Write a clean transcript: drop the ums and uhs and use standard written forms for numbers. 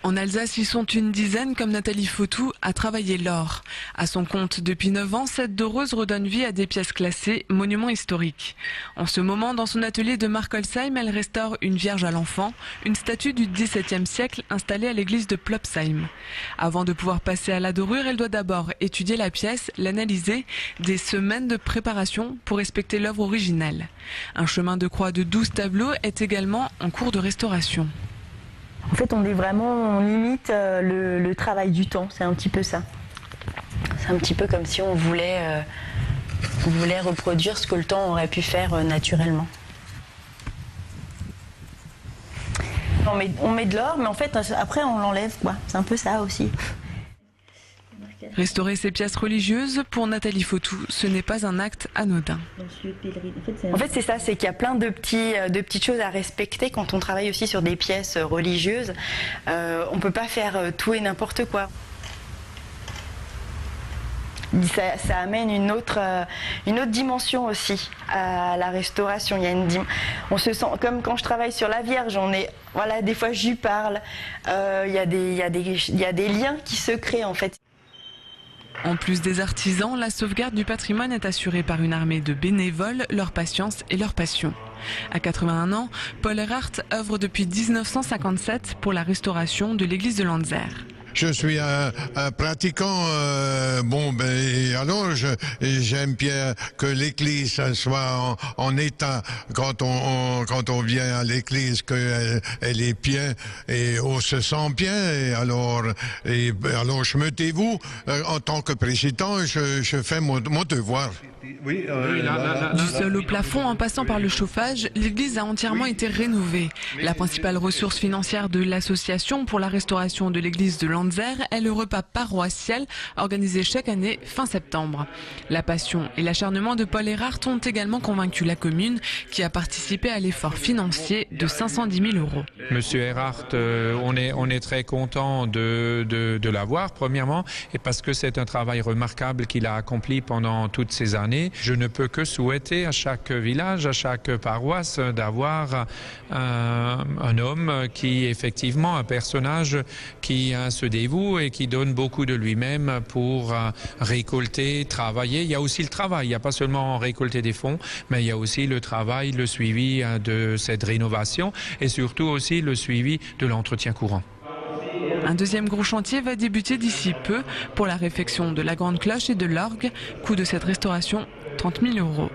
En Alsace, ils sont une dizaine, comme Nathalie Fautou, à travailler l'or. À son compte depuis 9 ans, cette doreuse redonne vie à des pièces classées monuments historiques. En ce moment, dans son atelier de Markolsheim, elle restaure une Vierge à l'enfant, une statue du XVIIe siècle installée à l'église de Plopsheim. Avant de pouvoir passer à la dorure, elle doit d'abord étudier la pièce, l'analyser, des semaines de préparation pour respecter l'œuvre originale. Un chemin de croix de 12 tableaux est également en cours de restauration. En fait, on limite le travail du temps, c'est un petit peu ça. C'est un petit peu comme si on voulait reproduire ce que le temps aurait pu faire naturellement. On met de l'or, mais en fait, après, on l'enlève, quoi. C'est un peu ça aussi. Restaurer ces pièces religieuses, pour Nathalie Fautou, ce n'est pas un acte anodin. En fait, c'est ça, c'est qu'il y a plein de petites choses à respecter quand on travaille aussi sur des pièces religieuses. On ne peut pas faire tout et n'importe quoi. Ça amène une autre dimension aussi à la restauration. On se sent comme quand je travaille sur la Vierge. Des fois je lui parle. Il y a des liens qui se créent en fait. En plus des artisans, la sauvegarde du patrimoine est assurée par une armée de bénévoles, leur patience et leur passion. À 81 ans, Paul Erhardt œuvre depuis 1957 pour la restauration de l'église de Lanzer. Je suis un pratiquant, alors j'aime bien que l'église soit en état quand on vient à l'église, qu'elle est bien et on se sent bien. Et alors je me dévoue en tant que président, je fais mon devoir. Du sol au plafond, en passant par le chauffage, l'église a entièrement été rénovée. La principale ressource financière de l'association pour la restauration de l'église de Lanzer est le repas paroissial organisé chaque année fin septembre. La passion et l'acharnement de Paul Erhardt ont également convaincu la commune qui a participé à l'effort financier de 510 000 €. Monsieur Erhardt, on est très content de l'avoir, premièrement, et parce que c'est un travail remarquable qu'il a accompli pendant toutes ces années. Je ne peux que souhaiter à chaque village, à chaque paroisse, d'avoir un homme qui, effectivement, un personnage qui se dévoue et qui donne beaucoup de lui-même pour récolter, travailler. Il y a aussi le travail, il n'y a pas seulement récolter des fonds, mais il y a aussi le travail, le suivi de cette rénovation et surtout aussi le suivi de l'entretien courant. Un deuxième gros chantier va débuter d'ici peu pour la réfection de la grande cloche et de l'orgue. Coût de cette restauration, 30 000 €.